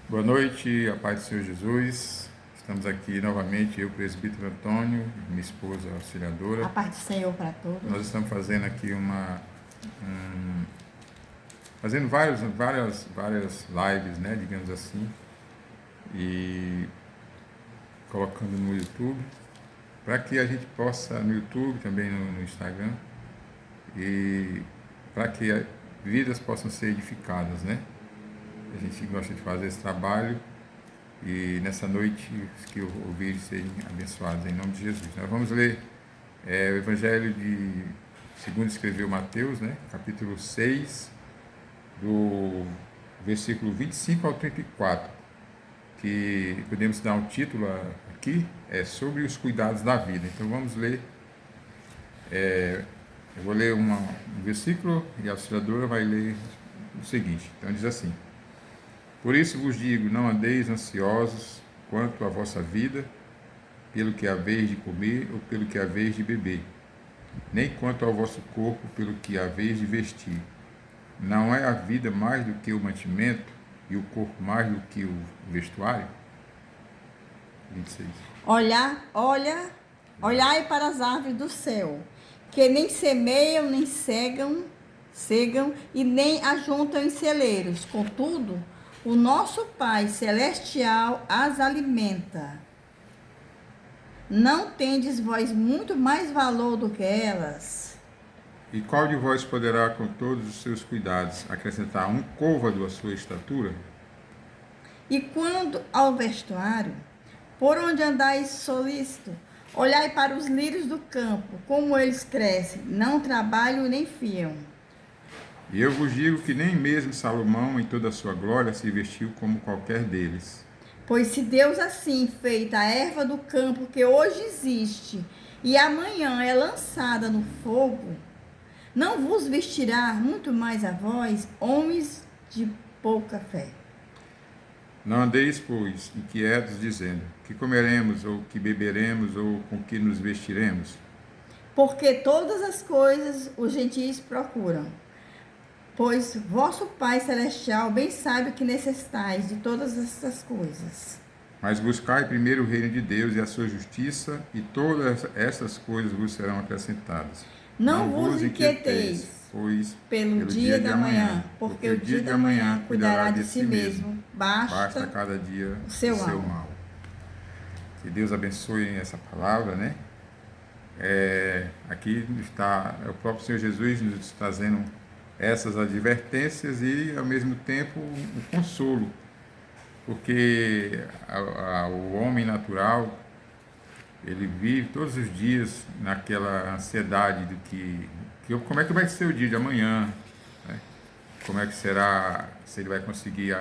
Boa noite, a paz do Senhor Jesus. Estamos aqui novamente, eu, presbítero Antônio, minha esposa auxiliadora. A paz do Senhor para todos. Nós estamos fazendo aqui fazendo várias lives, né, digamos assim, e colocando no YouTube, para que a gente possa, no YouTube, também no Instagram, e para que vidas possam ser edificadas, né? A gente gosta de fazer esse trabalho e nessa noite os que ouvirem sejam abençoados em nome de Jesus. Nós vamos ler o Evangelho segundo escreveu Mateus, né? Capítulo 6, do versículo 25 ao 34, que podemos dar um título aqui, sobre os cuidados da vida. Então vamos ler, eu vou ler um versículo e a auxiliadora vai ler o seguinte. Então diz assim: Por isso vos digo, não andeis ansiosos quanto à vossa vida, pelo que haveis de comer ou pelo que haveis de beber, nem quanto ao vosso corpo, pelo que haveis de vestir. Não é a vida mais do que o mantimento, e o corpo mais do que o vestuário? 26. Olhai para as árvores do céu, que nem semeiam, nem cegam e nem ajuntam em celeiros. Contudo, o nosso Pai Celestial as alimenta. Não tendes vós muito mais valor do que elas? E qual de vós poderá, com todos os seus cuidados, acrescentar um côvado à sua estatura? E quanto ao vestuário, por onde andais solícito, olhai para os lírios do campo, como eles crescem, não trabalham nem fiam. E eu vos digo que nem mesmo Salomão, em toda a sua glória, se vestiu como qualquer deles. Pois se Deus assim feita a erva do campo que hoje existe e amanhã é lançada no fogo, não vos vestirá muito mais a vós, homens de pouca fé? Não andeis, pois, inquietos, dizendo: que comeremos, ou que beberemos, ou com que nos vestiremos? Porque todas as coisas os gentios procuram. Pois vosso Pai Celestial bem sabe o que necessitais de todas essas coisas. Mas buscai primeiro o reino de Deus e a sua justiça, e todas essas coisas vos serão acrescentadas. Não vos inquieteis, pois pelo dia da manhã, porque o dia da manhã cuidará de si mesmo. Basta cada dia o seu mal. Que Deus abençoe essa palavra, né? Aqui está o próprio Senhor Jesus nos trazendo essas advertências e, ao mesmo tempo, o consolo. Porque o homem natural, ele vive todos os dias naquela ansiedade do que como é que vai ser o dia de amanhã, né? Como é que será, se ele vai conseguir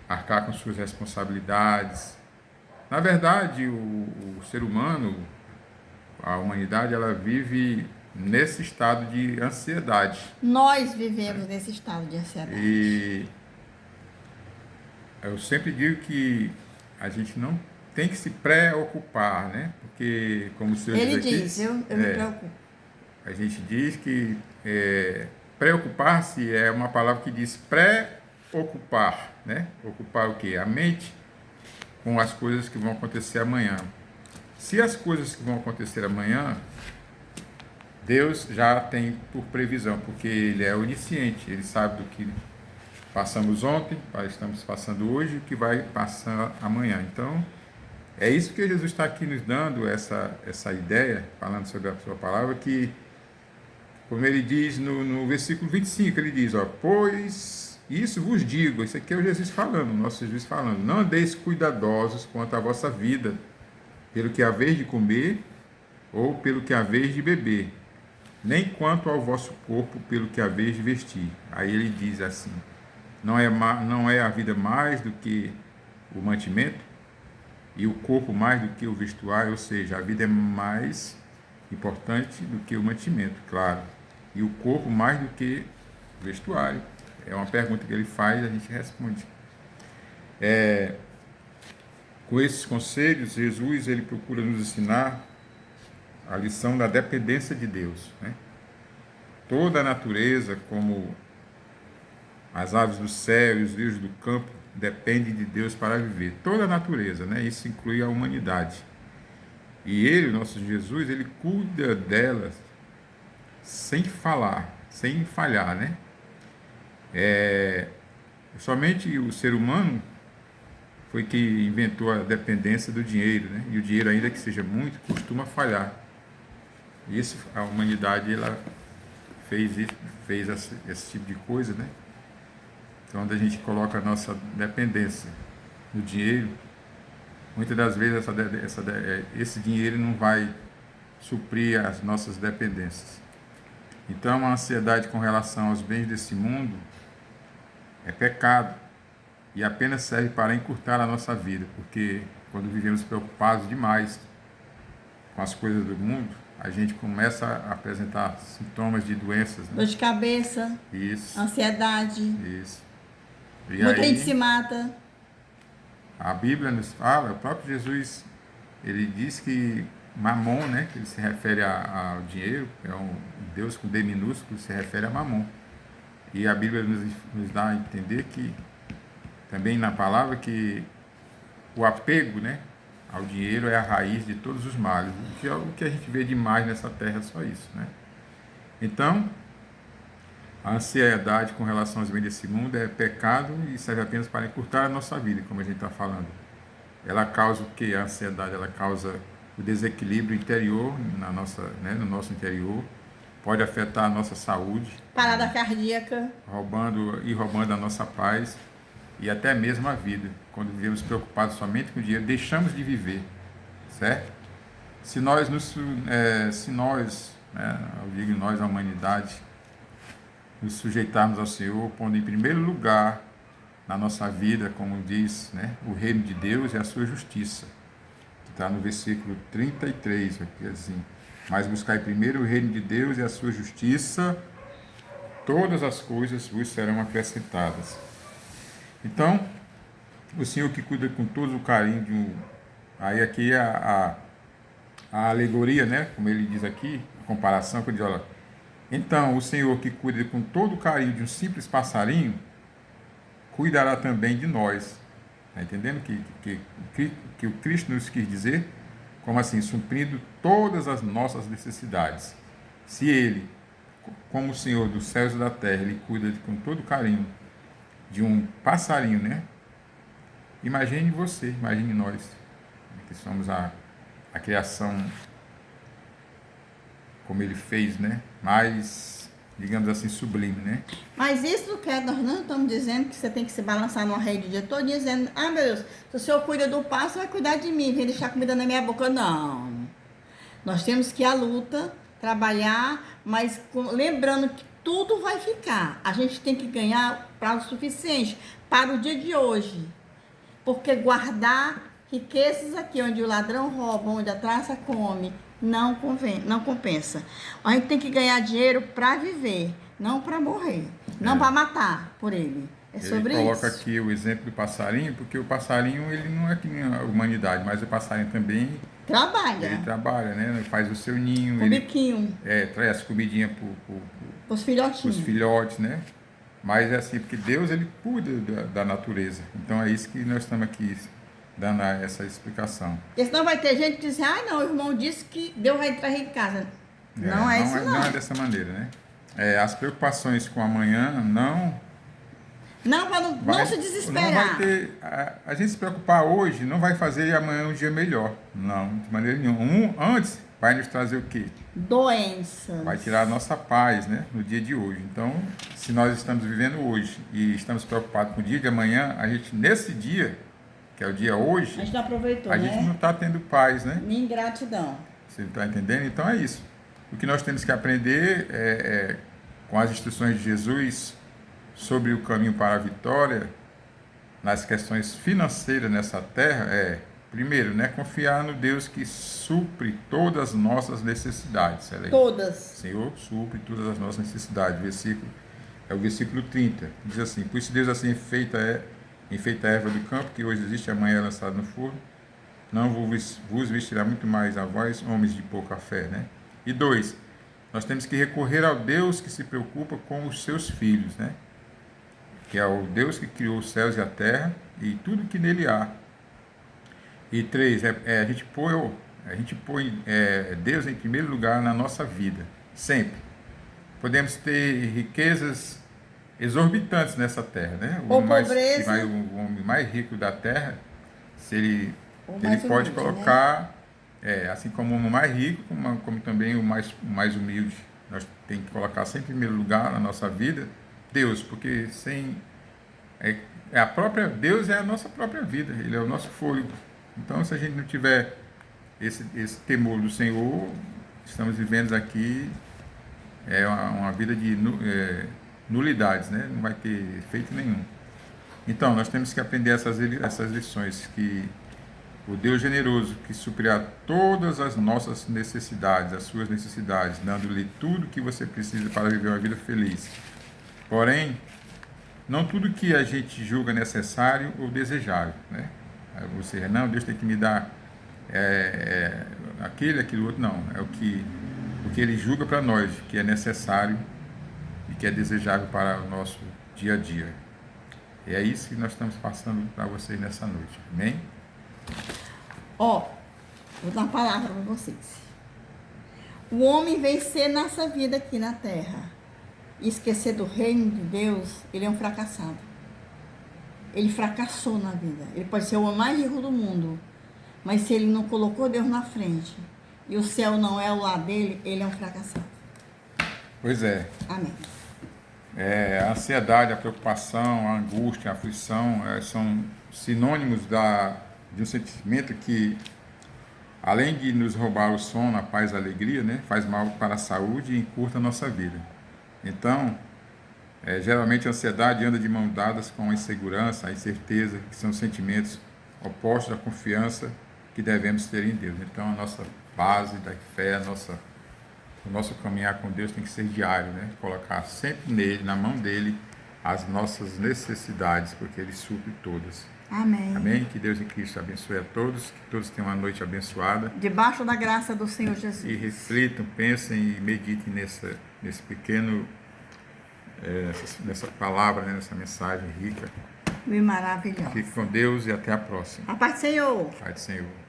arcar com suas responsabilidades. Na verdade, o ser humano, a humanidade, ela vive nesse estado de ansiedade. Nós vivemos nesse estado de ansiedade. E eu sempre digo que a gente não tem que se preocupar, né? Porque, como o senhor Ele diz aqui, diz, eu me preocupo. a gente diz que preocupar-se é uma palavra que diz pré-ocupar, né? Ocupar o quê? A mente com as coisas que vão acontecer amanhã. Se as coisas que vão acontecer amanhã, Deus já tem por previsão, porque Ele é onisciente, Ele sabe do que passamos ontem, estamos passando hoje, o que vai passar amanhã. Então, é isso que Jesus está aqui nos dando, essa ideia, falando sobre a sua palavra, que, como ele diz no versículo 25, ele diz, pois isso vos digo, isso aqui é o Jesus falando, o nosso Jesus falando, não andeis cuidadosos quanto à vossa vida, pelo que haveis de comer ou pelo que haveis de beber, nem quanto ao vosso corpo, pelo que haveis de vestir. Aí ele diz assim: não é a vida mais do que o mantimento, e o corpo mais do que o vestuário, ou seja, a vida é mais importante do que o mantimento, claro, e o corpo mais do que o vestuário. É uma pergunta que ele faz e a gente responde. Com esses conselhos, Jesus ele procura nos ensinar a lição da dependência de Deus, né? Toda a natureza, como As aves do céu e os lírios do campo dependem de Deus para viver. Toda a natureza, né? Isso inclui a humanidade. E Ele, o nosso Jesus, Ele cuida delas sem falar, sem falhar, né? Somente o ser humano foi que inventou a dependência do dinheiro, né? E o dinheiro, ainda que seja muito, costuma falhar. E isso, a humanidade, ela fez esse tipo de coisa, né? Então, onde a gente coloca a nossa dependência no dinheiro, muitas das vezes esse dinheiro não vai suprir as nossas dependências. Então, a ansiedade com relação aos bens desse mundo é pecado e apenas serve para encurtar a nossa vida, porque quando vivemos preocupados demais com as coisas do mundo, a gente começa a apresentar sintomas de doenças, né? Dor de cabeça, Isso, ansiedade. isso. E Muita gente aí, se mata. a Bíblia nos fala, o próprio Jesus, ele diz que Mamon, né, que ele se refere ao dinheiro, é um Deus com D minúsculo, se refere a Mamon. E a Bíblia nos dá a entender que, também na palavra, que o apego, né, ao dinheiro é a raiz de todos os males. O que a gente vê demais nessa terra é só isso, né? Então, a ansiedade com relação aos bens desse mundo é pecado e serve apenas para encurtar a nossa vida, como a gente está falando. Ela causa o que? A ansiedade, ela causa o desequilíbrio interior no nosso interior, pode afetar a nossa saúde, Parada cardíaca. roubando a nossa paz e até mesmo a vida. Quando vivemos preocupados somente com o dinheiro, deixamos de viver, certo? Se nós, eu digo nós, a humanidade, nos sujeitarmos ao Senhor, pondo em primeiro lugar na nossa vida, como diz, né, o reino de Deus e a sua justiça, que está no versículo 33, aqui assim, mas buscai primeiro o reino de Deus e a sua justiça, todas as coisas vos serão acrescentadas. Então, o Senhor que cuida com todo o carinho aí aqui a alegoria, né, como ele diz aqui, a comparação, que ele diz, olha, então o Senhor que cuida com todo o carinho de um simples passarinho, cuidará também de nós. Está entendendo que o Cristo nos quis dizer? Como assim? Suprindo todas as nossas necessidades. Se Ele, como o Senhor dos céus e da terra, Ele cuida com todo carinho de um passarinho, né? Imagine você, imagine nós, que somos a criação como Ele fez, né? Mais, digamos assim, sublime, né? Mas isso não quer, nós não estamos dizendo que você tem que se balançar numa rede o dia todo, dizendo, ah, meu Deus, se o Senhor cuida do pássaro, vai cuidar de mim, vem deixar comida na minha boca. Não. Nós temos que ir à luta, trabalhar, mas lembrando que tudo vai ficar. A gente tem que ganhar para o suficiente para o dia de hoje. Porque guardar riquezas aqui, onde o ladrão rouba, onde a traça come, não compensa. A gente tem que ganhar dinheiro para viver, não para morrer, não para matar por ele. É sobre Ele coloca isso. aqui o exemplo do passarinho, porque o passarinho, ele não é que nem a humanidade, mas o passarinho também, ele Trabalha, trabalha, né? Ele faz o seu ninho, o ele biquinho, traz comidinha para os os filhotinhos. filhotes, né? Mas é assim, porque Deus, ele cuida da natureza. Então é isso que nós estamos aqui dando essa explicação. Porque senão vai ter gente que diz, ah, não, o irmão disse que Deus vai entrar em casa. Não é isso, Não é dessa maneira, né? As preocupações com amanhã Não, para não se não desesperar. vai ter. A gente se preocupar hoje não vai fazer amanhã um dia melhor. Não, de maneira nenhuma. Antes vai nos trazer o quê? Doenças. Vai tirar a nossa paz, né? No dia de hoje. Então, se nós estamos vivendo hoje e estamos preocupados com o dia de amanhã, a gente, nesse dia, que é o dia hoje, A gente não aproveitou, a né? gente não está tendo paz, né? Nem gratidão. Você está entendendo? Então é isso. O que nós temos que aprender com as instruções de Jesus sobre o caminho para a vitória nas questões financeiras nessa terra primeiro, né, confiar no Deus que supre todas as nossas necessidades. Todas. Senhor supre todas as nossas necessidades. É o versículo 30. Diz assim: pois se Deus assim enfeita a erva do campo, que hoje existe, amanhã é lançada no forno, não vos vestirá muito mais a vós, homens de pouca fé, né? E 2, nós temos que recorrer ao Deus que se preocupa com os seus filhos, né? que é o Deus que criou os céus e a terra e tudo que nele há. E 3, a gente põe Deus em primeiro lugar na nossa vida, sempre. Podemos ter riquezas exorbitantes nessa terra, né? Ou pobreza. O homem mais rico da terra, se ele, Ou ele mais pode humilde, colocar, assim como o homem mais rico, como também o mais humilde. Nós temos que colocar sempre em primeiro lugar na nossa vida Deus, porque Deus é a nossa própria vida, Ele é o nosso fôlego. Então, se a gente não tiver esse temor do Senhor, estamos vivendo aqui uma vida de nulidades, né? Não vai ter efeito nenhum. Então, nós temos que aprender essas lições, que o Deus generoso, que suprirá todas as nossas necessidades, as suas necessidades, dando-lhe tudo que você precisa para viver uma vida feliz. Porém, não tudo que a gente julga necessário ou desejável, né? Ou seja, não, Deus tem que me dar aquilo outro, não. É o que Ele julga para nós, que é necessário e que é desejável para o nosso dia a dia. E é isso que nós estamos passando para vocês nessa noite. Amém? Vou dar uma palavra para vocês. O homem vencer nessa vida aqui na terra e esquecer do reino de Deus, ele é um fracassado. Ele fracassou na vida. Ele pode ser o homem mais rico do mundo, mas se ele não colocou Deus na frente e o céu não é o lar dele, ele é um fracassado. Pois é. Amém. A ansiedade, a preocupação, a angústia, a aflição são sinônimos de um sentimento que, além de nos roubar o sono, a paz e a alegria, né, faz mal para a saúde e encurta a nossa vida. Então, geralmente a ansiedade anda de mão dadas com a insegurança, a incerteza, que são sentimentos opostos à confiança que devemos ter em Deus. Então, a nossa base da fé, o nosso caminhar com Deus tem que ser diário, né? Colocar sempre nele, na mão dele, as nossas necessidades, porque ele supre todas. Amém. Amém? Que Deus em Cristo abençoe a todos, que todos tenham uma noite abençoada. Debaixo da graça do Senhor Jesus. E reflitam, pensem e meditem nesse pequeno, nessa palavra, né? Nessa mensagem rica. E maravilhosa. Fique com Deus e até a próxima. A paz do Senhor. Pai do Senhor.